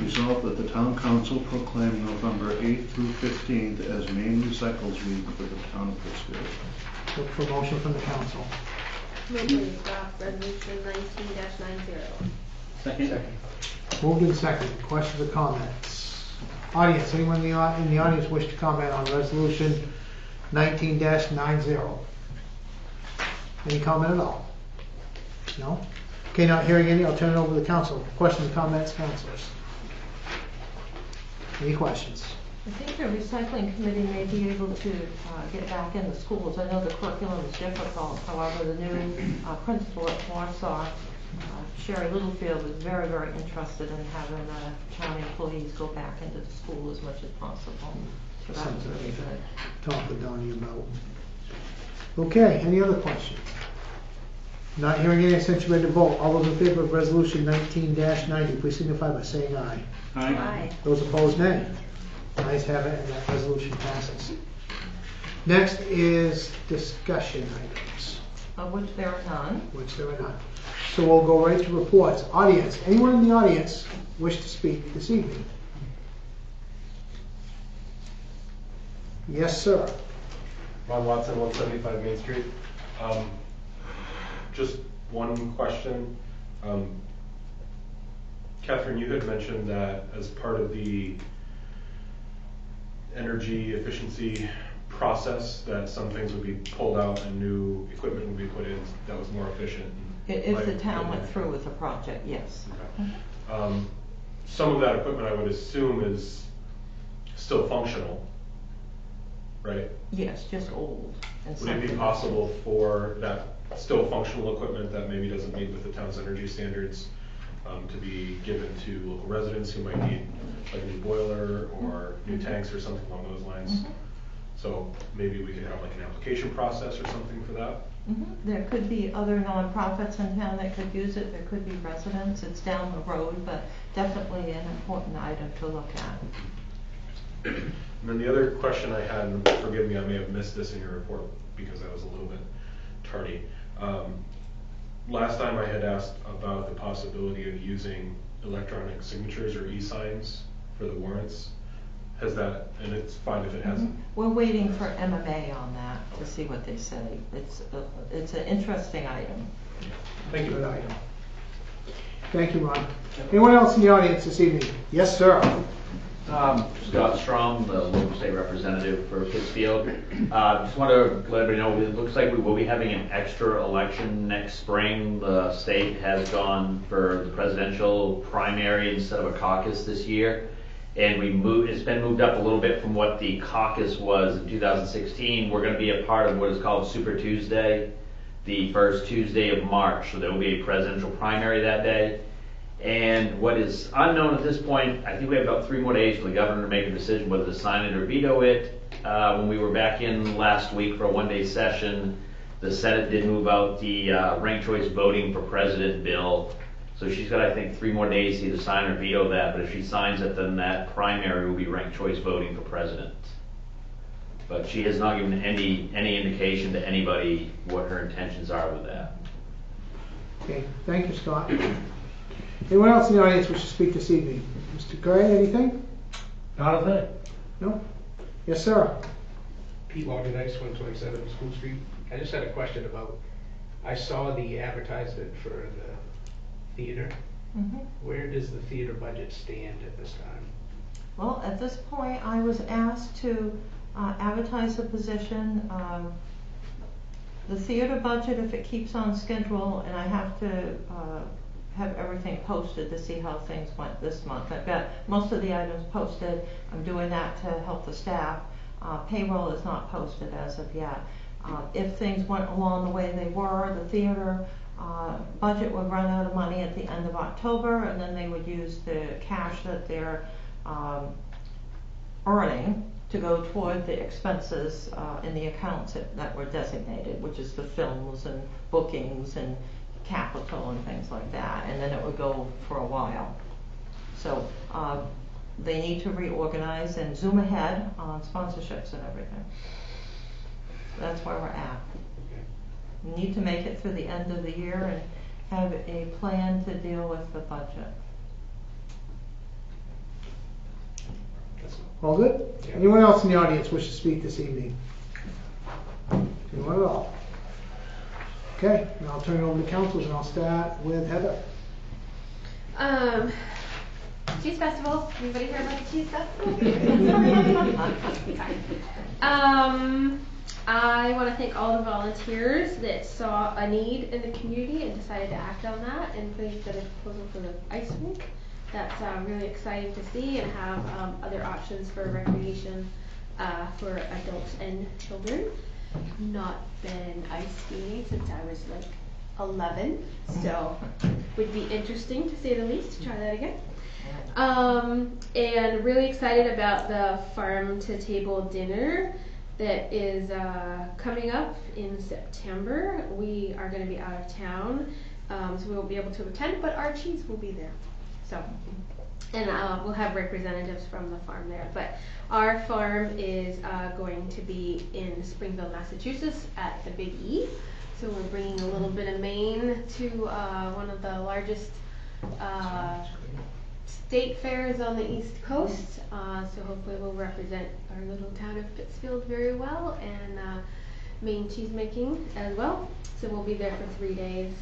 Resolved that the town council proclaim November 8th through 15th as Main Recycles Week for the town of Pittsfield. Look for a motion from the council. Move we adopt resolution 19-90. Second. Moved and seconded. Questions or comments? Audience, anyone in the audience wish to comment on resolution 19-90? Any comment at all? No? Okay, not hearing any, I'll turn it over to the council. Questions or comments, councilors? Any questions? I think the recycling committee may be able to get back in the schools. I know the curriculum is difficult, however, the new principal at Warsaw, Sherry Littlefield, is very, very interested in having town employees go back into the school as much as possible. So that was really good. Talk with Donnie about. Okay, any other questions? Not hearing any, since you're ready to vote, all those in favor of resolution 19-90, please signify by saying aye. Aye. Those opposed, nay. Ayes have it, and that resolution passes. Next is discussion items, Of which there are none. which there are none. So we'll go right to reports. Audience, anyone in the audience wish to speak this evening? Yes, sir. Ron Watson, 175 Main Street. Just one question. Catherine, you had mentioned that as part of the energy efficiency process, that some things would be pulled out and new equipment would be put in that was more efficient. If the town went through with the project, yes. Okay. Some of that equipment I would assume is still functional, right? Yes, just old. And Would it be something- possible for that still functional equipment that maybe doesn't meet with the town's energy standards to be given to local residents who might need like a new boiler or new tanks or something along those lines? So maybe we could have like an application process or something for that? There could be other nonprofits in town that could use it. There could be residents. It's down the road, but definitely an important item to look at. And then the other question I had, and forgive me, I may have missed this in your report because I was a little bit tardy. Last time I had asked about the possibility of using electronic signatures or e-signs for the warrants. Has that, and it's fine if it hasn't. We're waiting for MMA on that to see what they say. It's an interesting item. Thank you. Good item. Thank you, Ron. Anyone else in the audience this evening? Yes, sir. Scott Strom, the local state representative for Pittsfield. Just want to let everybody know, it looks like we will be having an extra election next spring. The state has gone for the presidential primary instead of a caucus this year. And it's been moved up a little bit from what the caucus was in 2016. We're going to be a part of what is called Super Tuesday, the first Tuesday of March. So there will be a presidential primary that day. And what is unknown at this point, I think we have about 3 more days for the governor to make a decision whether to sign it or veto it. When we were back in last week for a one-day session, the Senate did move out the ranked choice voting for president bill. So she's got, I think, 3 more days to either sign or veto that. But if she signs it, then that primary will be ranked choice voting for president. But she has not given any indication to anybody what her intentions are with that. Okay, thank you, Scott. Anyone else in the audience wish to speak this evening? Mr. Gray, anything? Not a thing. No? Yes, sir. Pete Longinitis, 127 School Street. I just had a question about, I saw the advertisement for the theater. Where does the theater budget stand at this time? Well, at this point, I was asked to advertise the position. The theater budget, if it keeps on schedule, and I have to have everything posted to see how things went this month. I've got most of the items posted. I'm doing that to help the staff. Payroll is not posted as of yet. If things went along the way they were, the theater budget would run out of money at the end of October, and then they would use the cash that they're earning to go toward the expenses in the accounts that were designated, which is the films and bookings and capital and things like that, and then it would go for a while. So they need to reorganize and zoom ahead on sponsorships and everything. That's where we're at. We need to make it through the end of the year and have a plan to deal with the budget. All good? Yeah. Anyone else in the audience wish to speak this evening? Anyone at all? Okay, now I'll turn it over to councils and I'll start with Heather. Cheese Festival. Anybody heard about the Cheese Festival? I want to thank all the volunteers that saw a need in the community and decided to act on that and put together a proposal for the ice rink. That's really exciting to see, and have other options for recreation for adults and children. Not been ice skating since I was like 11, so would be interesting to say the least to try that again. And really excited about the farm to table dinner that is coming up in September. We are going to be out of town, so we won't be able to attend, but our cheese will be there. So, and we'll have representatives from the farm there. But our farm is going to be in Springfield, Massachusetts at the Big E. So we're bringing a little bit of Maine to one of the largest state fairs on the East Coast. So hopefully we'll represent our little town of Pittsfield very well, and Maine cheese making as well. So we'll be there for 3 days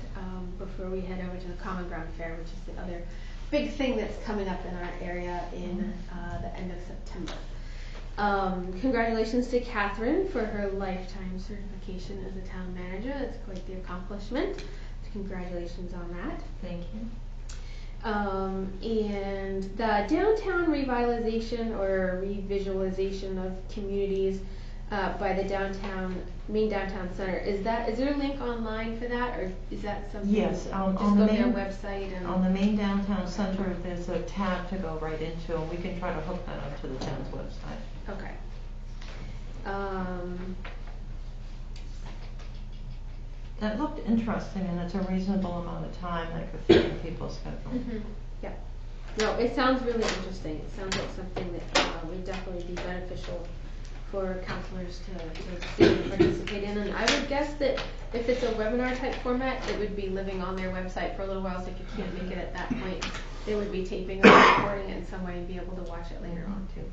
before we head over to the Common Ground Fair, which is the other big thing that's coming up in our area in the end of September. Congratulations to Catherine for her lifetime certification as a town manager. That's quite the accomplishment. So congratulations on that. Thank you. And the downtown revitalization or revisualization of communities by the main downtown center. Is there a link online for that, or is that something? Yes, just on go the to their main website and on the main downtown center. There's a tab to go right into, and we can try to hook that up to the town's website. Okay. That looked interesting, and it's a reasonable amount of time that could fit in people's schedule. Yeah. No, it sounds really interesting. It sounds like something that would definitely be beneficial for counselors to see and participate in. And I would guess that if it's a webinar type format, it would be living on their website for a little while, so if you can't make it at that point, they would be taping or recording it in some way and be able to watch it later on too.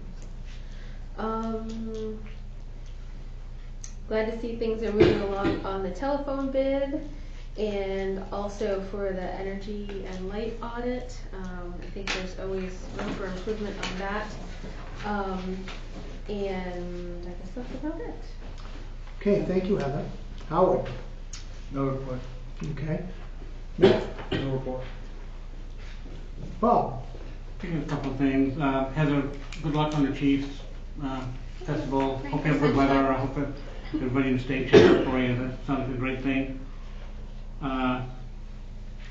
Glad to see things are moving along on the telephone bid and also for the energy and light audit. I think there's always room for improvement on that. And I guess that's about it. Okay, thank you, Heather. Howard? No report. Okay. Matt? No report. Bob? A couple of things. Heather, good luck on the Chiefs Festival. Hope you have good weather. I hope that everybody in the state cheers for you. That sounds like a great thing.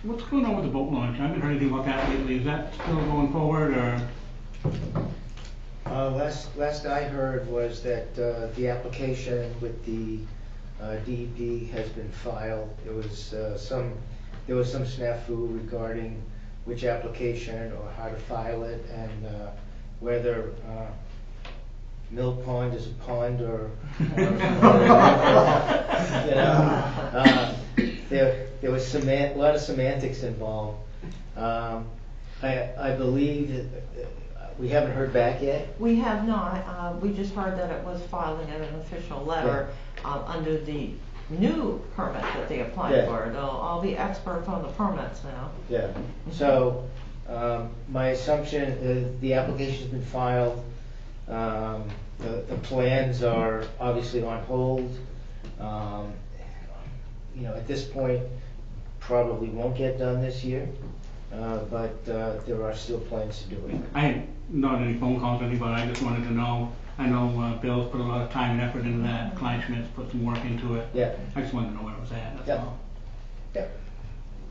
What's going on with the boat launch? I haven't heard anything about that lately. Is that still going forward, or? Last I heard was that the application with the DEP has been filed. There was some snafu regarding which application or how to file it, and whether Mill Pond is a pond or there was a lot of semantics involved. I believe that we haven't heard back yet. We have not. We just heard that it was filing in an official letter under the new permit that they applied for. They'll all be experts on the permits now. Yeah. So my assumption is the application's been filed. The plans are obviously on hold. At this point, probably won't get done this year, but there are still plans to do it. I had not any phone calls or anything, but I just wanted to know. I know Bill's put a lot of time and effort into that. Klein Schmidt's put some work into it. Yeah. I just wanted to know where it was at. That's all.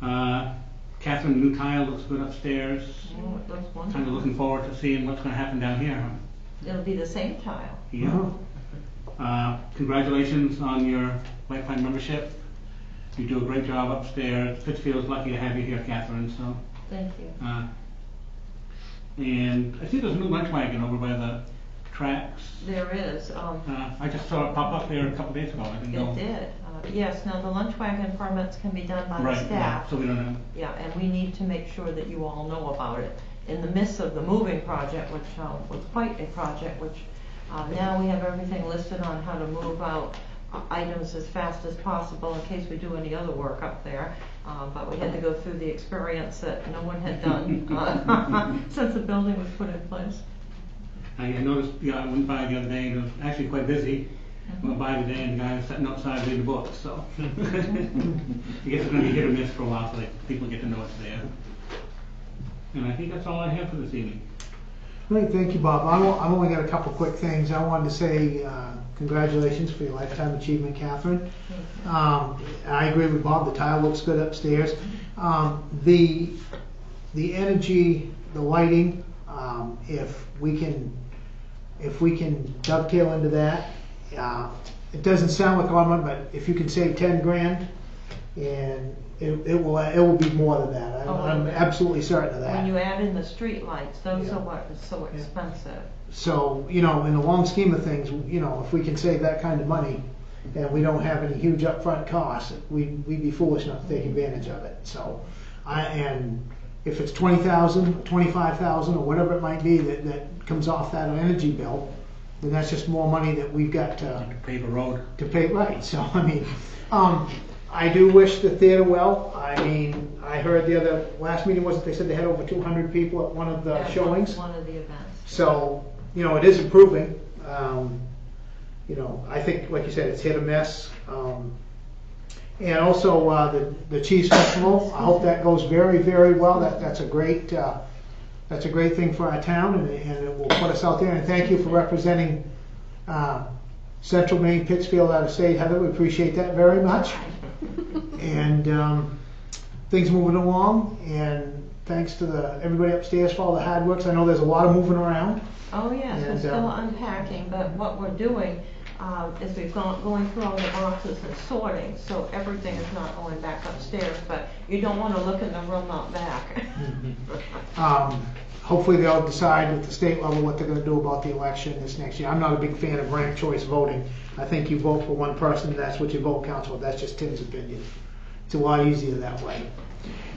Yeah. Catherine, the new tile looks good upstairs. Oh, it looks wonderful. Kind of looking forward to seeing what's going to happen down here. It'll be the same tile. Yeah. Congratulations on your lifetime membership. You do a great job upstairs. Pittsfield's lucky to have you here, Catherine. So. Thank you. And I see there's a new lunch wagon over by the tracks. There is. I just saw it pop up there a couple days ago. I didn't know. It did. Yes. Now the lunch wagon permits can be done by the staff. Yeah, so we don't know. Yeah, and we need to make sure that you all know about it. In the midst of the moving project, which was quite a project, which now we have everything listed on how to move out items as fast as possible in case we do any other work up there. But we had to go through the experience that no one had done since the building was put in place. I noticed, I went by the other day and it was actually quite busy. I went by today and the guy was sitting outside reading the books, so. I guess it's going to be hit or miss for a while so people get to know it's there. And I think that's all I have for this evening. Great, thank you, Bob. I've only got a couple quick things. I wanted to say congratulations for your lifetime achievement, Catherine. I agree with Bob. The tile looks good upstairs. The energy, the lighting. If we can dovetail into that, it doesn't sound like a lot of money, but if you can save 10 grand, and it will be more than that. I'm absolutely certain of that. When you add in the street lights, those are what is so expensive. So, in the long scheme of things, if we can save that kind of money and we don't have any huge upfront costs, we'd be foolish not to take advantage of it. So, and if it's $20,000, $25,000, or whatever it might be that comes off that energy bill, then that's just more money that we've got to pave a road. To pay, right. So, I do wish the theater well. I heard the last meeting they said they had over 200 people at one of the showings. One of the events. So, it is improving. I think, like you said, it's hit or miss. And also the Chiefs Festival. I hope that goes very, very well. That's a great thing for our town, and it will put us out there. And thank you for representing Central Maine, Pittsfield out of state, Heather. We appreciate that very much. And things moving along. And thanks to everybody upstairs for all the hard work. I know there's a lot of moving around. Oh yes, we're still unpacking, but what we're doing is we've going through all the boxes and sorting, so everything is not going back upstairs. But you don't want to look in the room out back. hopefully they'll decide at the state level what they're gonna do about the election this next year. I'm not a big fan of ranked choice voting. I think you vote for one person, that's what your vote counts for. That's just Tim's opinion. It's a lot easier that way.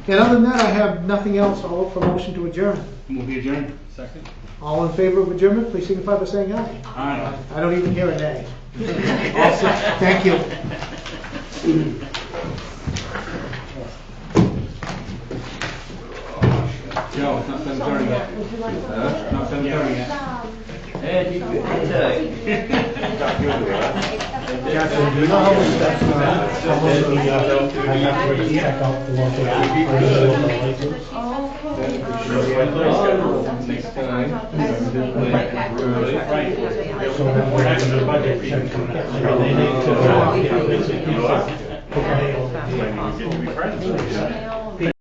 And other than that, I have nothing else. I'll look for motion to adjourn. Move the adjourn. Second. All in favor of adjournment, please signify by saying aye. Aye. I don't even hear a nay. All set. Thank you. Joe, it's not 7:30 yet. It's not 7:30 yet. Ed, you good today? Catherine, do you know how much that's I have to check out the local. Next time. So then we're having the budget check coming up. They need to. Maybe we can be friends.